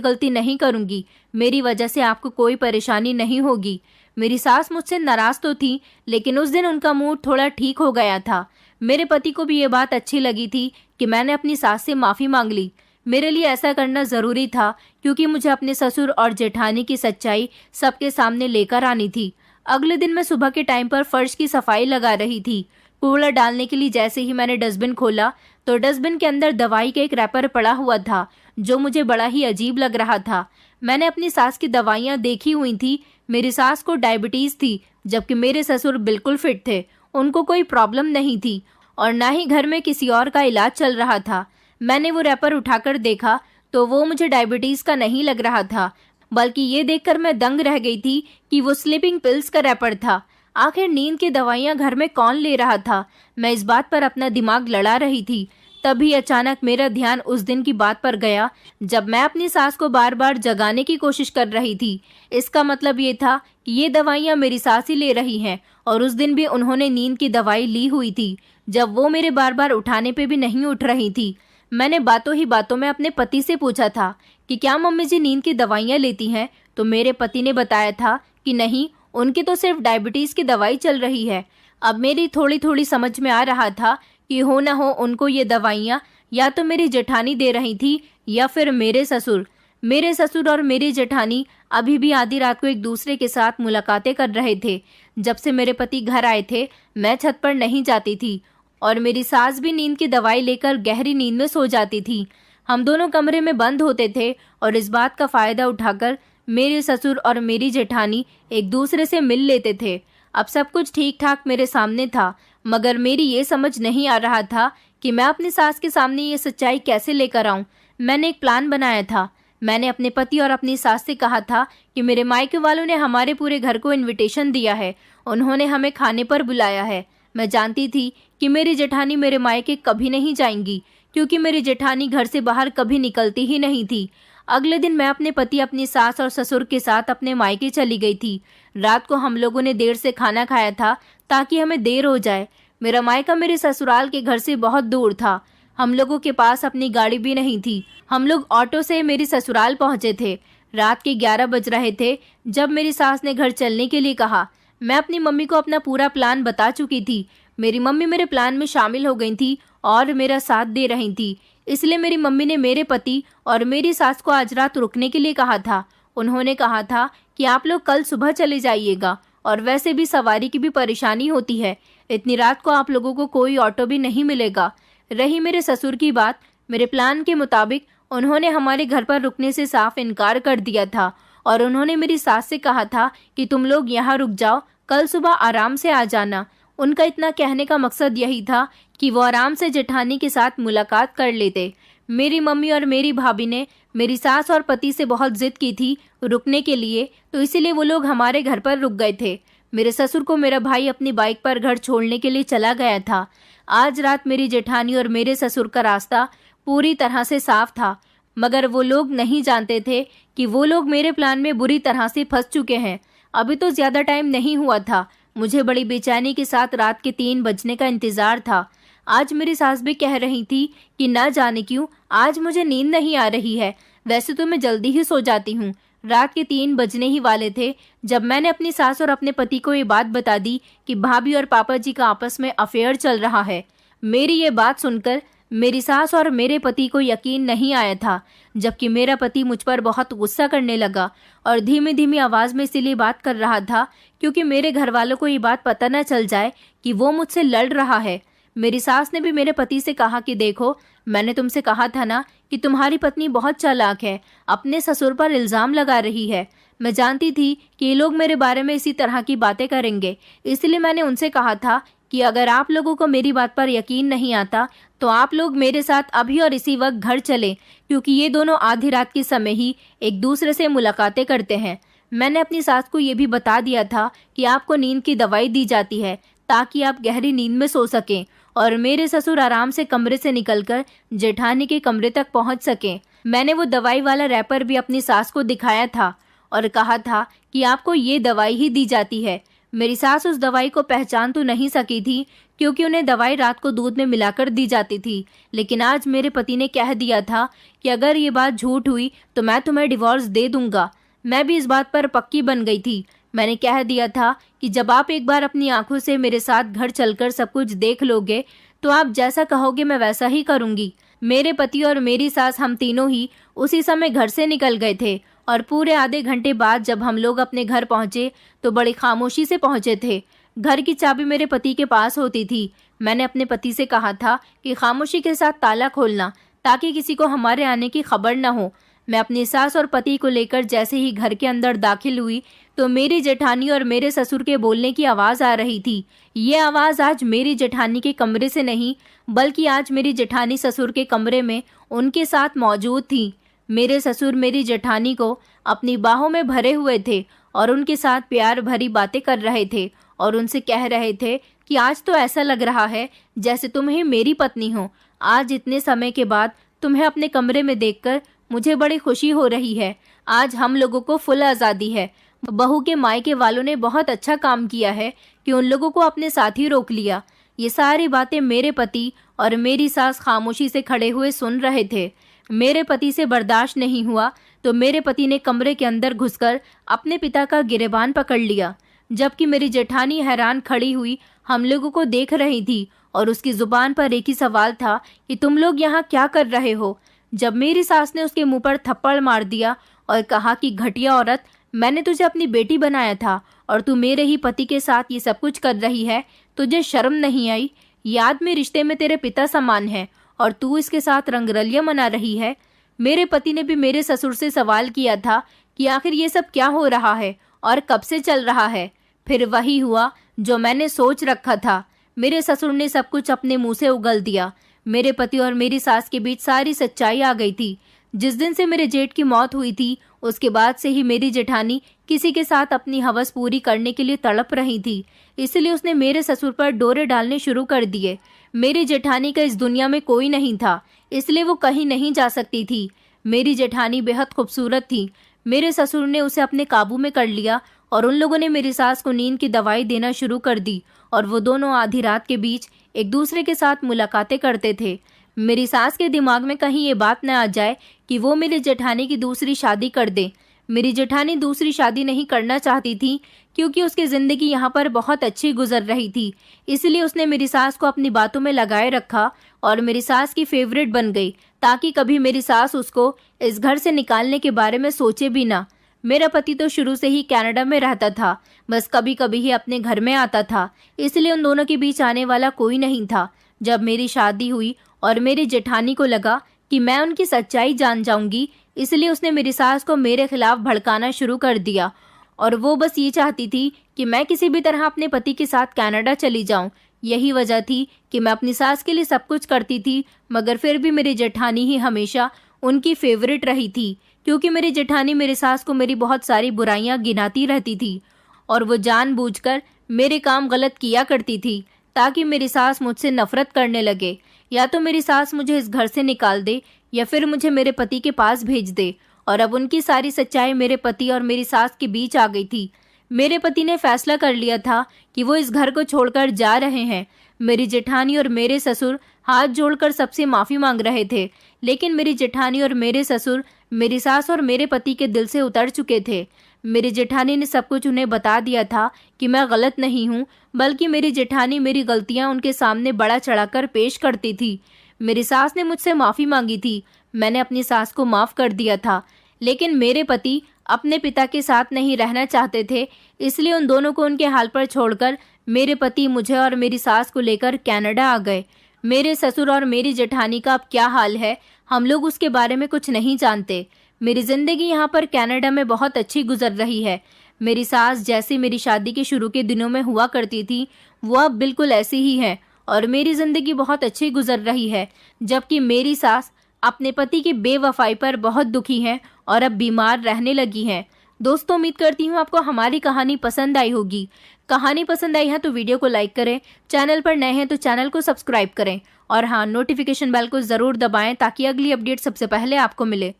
गलती नहीं करूँगी। मेरी वजह से आपको कोई परेशानी नहीं होगी। मेरी सास मुझसे नाराज़ तो थी लेकिन उस दिन उनका मूड थोड़ा ठीक हो गया था। मेरे पति को भी ये बात अच्छी लगी थी कि मैंने अपनी सास से माफ़ी मांग ली। मेरे लिए ऐसा करना ज़रूरी था क्योंकि मुझे अपने ससुर और जेठानी की सच्चाई सबके सामने लेकर आनी थी। अगले दिन मैं सुबह के टाइम पर फर्श की सफाई लगा रही थी। कूड़ा डालने के लिए जैसे ही मैंने डस्टबिन खोला तो डस्टबिन के अंदर दवाई का एक रैपर पड़ा हुआ था जो मुझे बड़ा ही अजीब लग रहा था। मैंने अपनी सास की दवाइयाँ देखी हुई थी। मेरी सास को डायबिटीज़ थी जबकि मेरे ससुर बिल्कुल फिट थे। उनको कोई प्रॉब्लम नहीं थी और ना ही घर में किसी और का इलाज चल रहा था। मैंने वो रैपर उठाकर देखा तो वो मुझे डायबिटीज़ का नहीं लग रहा था, बल्कि ये देखकर मैं दंग रह गई थी कि वो स्लीपिंग पिल्स का रैपर था। आखिर नींद की दवाइयाँ घर में कौन ले रहा था? मैं इस बात पर अपना दिमाग लड़ा रही थी। तभी अचानक मेरा ध्यान उस दिन की बात पर गया जब मैं अपनी सास को बार बार जगाने की कोशिश कर रही थी। इसका मतलब ये था कि ये दवाइयाँ मेरी सास ही ले रही हैं और उस दिन भी उन्होंने नींद की दवाई ली हुई थी जब वो मेरे बार बार उठाने पे भी नहीं उठ रही थी। मैंने बातों ही बातों में अपने पति से पूछा था कि क्या मम्मी जी नींद की दवाइयाँ लेती हैं, तो मेरे पति ने बताया था कि नहीं, उनकी तो सिर्फ डायबिटीज़ की दवाई चल रही है। अब मेरी थोड़ी थोड़ी समझ में आ रहा था कि हो ना हो उनको ये दवाइयाँ या तो मेरी जेठानी दे रही थी या फिर मेरे ससुर। मेरे ससुर और मेरी जेठानी अभी भी आधी रात को एक दूसरे के साथ मुलाकातें कर रहे थे। जब से मेरे पति घर आए थे मैं छत पर नहीं जाती थी और मेरी सास भी नींद की दवाई लेकर गहरी नींद में सो जाती थी। हम दोनों कमरे में बंद होते थे और इस बात का फायदा उठाकर मेरे ससुर और मेरी जेठानी एक दूसरे से मिल लेते थे। अब सब कुछ ठीक ठाक मेरे सामने था, मगर मेरी ये समझ नहीं आ रहा था कि मैं अपनी सास के सामने ये सच्चाई कैसे लेकर आऊं। मैंने एक प्लान बनाया था। मैंने अपने पति और अपनी सास से कहा था कि मेरे मायके वालों ने हमारे पूरे घर को इनविटेशन दिया है, उन्होंने हमें खाने पर बुलाया है। मैं जानती थी कि मेरी जेठानी मेरे मायके कभी नहीं जाएंगी, क्योंकि मेरी जेठानी घर से बाहर कभी निकलती ही नहीं थी। अगले दिन मैं अपने पति, अपनी सास और ससुर के साथ अपने मायके चली गई थी। रात को हम लोगों ने देर से खाना खाया था ताकि हमें देर हो जाए। मेरा मायका मेरे ससुराल के घर से बहुत दूर था। हम लोगों के पास अपनी गाड़ी भी नहीं थी। हम लोग ऑटो से मेरी ससुराल पहुंचे थे। रात के 11 बज रहे थे जब मेरी सास ने घर चलने के लिए कहा। मैं अपनी मम्मी को अपना पूरा प्लान बता चुकी थी। मेरी मम्मी मेरे प्लान में शामिल हो गई थी और मेरा साथ दे रही थी। इसलिए मेरी मम्मी ने मेरे पति और मेरी सास को आज रात रुकने के लिए कहा था। उन्होंने कहा था कि आप लोग कल सुबह चले जाइएगा, और वैसे भी सवारी की भी परेशानी होती है, इतनी रात को आप लोगों को कोई ऑटो भी नहीं मिलेगा। रही मेरे ससुर की बात, मेरे प्लान के मुताबिक उन्होंने हमारे घर पर रुकने से साफ इनकार कर दिया था और उन्होंने मेरी सास से कहा था कि तुम लोग यहाँ रुक जाओ, कल सुबह आराम से आ जाना। उनका इतना कहने का मकसद यही था कि वो आराम से जेठानी के साथ मुलाकात कर लेते। मेरी मम्मी और मेरी भाभी ने मेरी सास और पति से बहुत जिद की थी रुकने के लिए, तो इसीलिए वो लोग हमारे घर पर रुक गए थे। मेरे ससुर को मेरा भाई अपनी बाइक पर घर छोड़ने के लिए चला गया था। आज रात मेरी जेठानी और मेरे ससुर का रास्ता पूरी तरह से साफ था, मगर वो लोग नहीं जानते थे कि वो लोग मेरे प्लान में बुरी तरह से फंस चुके हैं। अभी तो ज्यादा टाइम नहीं हुआ था। मुझे बड़ी बेचैनी के साथ रात के 3 बजने का इंतजार था। आज मेरी सास भी कह रही थी कि ना जाने क्यों आज मुझे नींद नहीं आ रही है। वैसे तो मैं जल्दी ही सो जाती हूँ। रात के 3 बजने ही वाले थे जब मैंने अपनी सास और अपने पति को ये बात बता दी कि भाभी और पापा जी का आपस में अफेयर चल रहा है। मेरी ये बात सुनकर मेरी सास और मेरे पति को यकीन नहीं आया था, जबकि मेरा पति मुझ पर बहुत गुस्सा करने लगा और धीमी धीमी आवाज में इसीलिए बात कर रहा था क्योंकि मेरे घर वालों को ये बात पता न चल जाए कि वो मुझसे लड़ रहा है। मेरी सास ने भी मेरे पति से कहा कि देखो, मैंने तुमसे कहा था ना कि तुम्हारी पत्नी बहुत चालाक है, अपने ससुर पर इल्जाम लगा रही है। मैं जानती थी कि ये लोग मेरे बारे में इसी तरह की बातें करेंगे, इसलिए मैंने उनसे कहा था कि अगर आप लोगों को मेरी बात पर यकीन नहीं आता तो आप लोग मेरे साथ अभी और इसी वक्त घर चलें, क्योंकि ये दोनों आधी रात के समय ही एक दूसरे से मुलाकातें करते हैं। मैंने अपनी सास को ये भी बता दिया था कि आपको नींद की दवाई दी जाती है ताकि आप गहरी नींद में सो सकें और मेरे ससुर आराम से कमरे से निकलकर जेठानी के कमरे तक पहुंच सकें। मैंने वो दवाई वाला रैपर भी अपनी सास को दिखाया था और कहा था कि आपको ये दवाई ही दी जाती है। मेरी सास उस दवाई को पहचान तो नहीं सकी थी क्योंकि उन्हें दवाई रात को दूध में मिलाकर दी जाती थी, लेकिन आज मेरे पति ने कह दिया था कि अगर ये बात झूठ हुई तो मैं तुम्हें डिवोर्स दे दूंगा। मैं भी इस बात पर पक्की बन गई थी। मैंने कह दिया था कि जब आप एक बार अपनी आंखों से मेरे साथ घर चलकर सब कुछ देख लोगे तो आप जैसा कहोगे मैं वैसा ही करूंगी। मेरे पति और मेरी सास हम तीनों ही उसी समय घर से निकल गए थे और पूरे आधे घंटे बाद जब हम लोग अपने घर पहुंचे तो बड़ी खामोशी से पहुंचे थे। घर की चाबी मेरे पति के पास होती थी। मैंने अपने पति से कहा था कि खामोशी के साथ ताला खोलना ताकि किसी को हमारे आने की खबर न हो। मैं अपनी सास और पति को लेकर जैसे ही घर के अंदर दाखिल हुई तो मेरी जेठानी और मेरे ससुर के बोलने की आवाज़ आ रही थी। ये आवाज़ आज मेरी जेठानी के कमरे से नहीं, बल्कि आज मेरी जेठानी ससुर के कमरे में उनके साथ मौजूद थी। मेरे ससुर मेरी जेठानी को अपनी बाहों में भरे हुए थे और उनके साथ प्यार भरी बातें कर रहे थे और उनसे कह रहे थे कि आज तो ऐसा लग रहा है जैसे तुम ही मेरी पत्नी हो। आज इतने समय के बाद तुम्हें अपने कमरे में देखकर मुझे बड़ी खुशी हो रही है। आज हम लोगों को फुल आज़ादी है। बहू के मायके वालों ने बहुत अच्छा काम किया है कि उन लोगों को अपने साथ ही रोक लिया। ये सारी बातें मेरे पति और मेरी सास खामोशी से खड़े हुए सुन रहे थे। मेरे पति से बर्दाश्त नहीं हुआ तो मेरे पति ने कमरे के अंदर घुसकर अपने पिता का गिरेबान पकड़ लिया, जबकि मेरी जेठानी हैरान खड़ी हुई हम लोगों को देख रही थी और उसकी जुबान पर एक ही सवाल था कि तुम लोग यहाँ क्या कर रहे हो। जब मेरी सास ने उसके मुंह पर थप्पड़ मार दिया और कहा कि घटिया औरत, मैंने तुझे अपनी बेटी बनाया था और तू मेरे ही पति के साथ ये सब कुछ कर रही है, तुझे शर्म नहीं आई। याद में रिश्ते में तेरे पिता समान है और तू इसके साथ रंगरलियां मना रही है। मेरे पति ने भी मेरे ससुर से सवाल किया था कि आखिर ये सब क्या हो रहा है और कब से चल रहा है। फिर वही हुआ जो मैंने सोच रखा था। मेरे ससुर ने सब कुछ अपने मुंह से उगल दिया। मेरे पति और मेरी सास के बीच सारी सच्चाई आ गई थी। जिस दिन से मेरे जेठ की मौत हुई थी उसके बाद से ही मेरी जेठानी किसी के साथ अपनी हवस पूरी करने के लिए तड़प रही थी, इसलिए उसने मेरे ससुर पर डोरे डालने शुरू कर दिए। मेरी जेठानी का इस दुनिया में कोई नहीं था, इसलिए वो कहीं नहीं जा सकती थी। मेरी जेठानी बेहद खूबसूरत थी। मेरे ससुर ने उसे अपने काबू में कर लिया और उन लोगों ने मेरी सास को नींद की दवाई देना शुरू कर दी और वो दोनों आधी रात के बीच एक दूसरे के साथ मुलाकातें करते थे। मेरी सास के दिमाग में कहीं ये बात न आ जाए कि वो मेरी जेठानी की दूसरी शादी कर दे। मेरी जेठानी दूसरी शादी नहीं करना चाहती थी क्योंकि उसकी ज़िंदगी यहाँ पर बहुत अच्छी गुजर रही थी, इसलिए उसने मेरी सास को अपनी बातों में लगाए रखा और मेरी सास की फेवरेट बन गई ताकि कभी मेरी सास उसको इस घर से निकालने के बारे में सोचे भी ना। मेरा पति तो शुरू से ही कनाडा में रहता था, बस कभी कभी ही अपने घर में आता था, इसलिए उन दोनों के बीच आने वाला कोई नहीं था। जब मेरी शादी हुई और मेरी जेठानी को लगा कि मैं उनकी सच्चाई जान जाऊंगी, इसलिए उसने मेरी सास को मेरे खिलाफ भड़काना शुरू कर दिया और वो बस ये चाहती थी कि मैं किसी भी तरह अपने पति के साथ कनाडा चली जाऊं। यही वजह थी कि मैं अपनी सास के लिए सब कुछ करती थी, मगर फिर भी मेरी जेठानी ही हमेशा उनकी फेवरेट रही थी क्योंकि मेरी जेठानी मेरी सास को मेरी बहुत सारी बुराइयां गिनाती रहती थी और वो जानबूझकर मेरे काम गलत किया करती थी ताकि मेरी सास मुझसे नफरत करने लगे। या तो मेरी सास मुझे इस घर से निकाल दे या फिर मुझे मेरे पति के पास भेज दे। और अब उनकी सारी सच्चाई मेरे पति और मेरी सास के बीच आ गई थी। मेरे पति ने फैसला कर लिया था कि वो इस घर को छोड़कर जा रहे हैं। मेरी जेठानी और मेरे ससुर हाथ जोड़कर सबसे माफ़ी मांग रहे थे, लेकिन मेरी जेठानी और मेरे ससुर मेरी सास और मेरे पति के दिल से उतर चुके थे। मेरी जेठानी ने सब कुछ उन्हें बता दिया था कि मैं गलत नहीं हूँ, बल्कि मेरी जेठानी मेरी गलतियाँ उनके सामने बड़ा चढ़ाकर पेश करती थी। मेरी सास ने मुझसे माफ़ी मांगी थी, मैंने अपनी सास को माफ़ कर दिया था, लेकिन मेरे पति अपने पिता के साथ नहीं रहना चाहते थे, इसलिए उन दोनों को उनके हाल पर छोड़कर मेरे पति मुझे और मेरी सास को लेकर कनाडा आ गए। मेरे ससुर और मेरी जेठानी का अब क्या हाल है, हम लोग उसके बारे में कुछ नहीं जानते। मेरी ज़िंदगी यहाँ पर कनाडा में बहुत अच्छी गुजर रही है। मेरी सास जैसी मेरी शादी के शुरू के दिनों में हुआ करती थी, वो अब बिल्कुल ऐसी ही है और मेरी ज़िंदगी बहुत अच्छी गुजर रही है, जबकि मेरी सास अपने पति की बेवफाई पर बहुत दुखी हैं और अब बीमार रहने लगी हैं। दोस्तों, उम्मीद करती हूँ आपको हमारी कहानी पसंद आई होगी। कहानी पसंद आई है तो वीडियो को लाइक करें, चैनल पर नए हैं तो चैनल को सब्सक्राइब करें और हाँ, नोटिफिकेशन बेल को ज़रूर दबाएं ताकि अगली अपडेट सबसे पहले आपको मिले।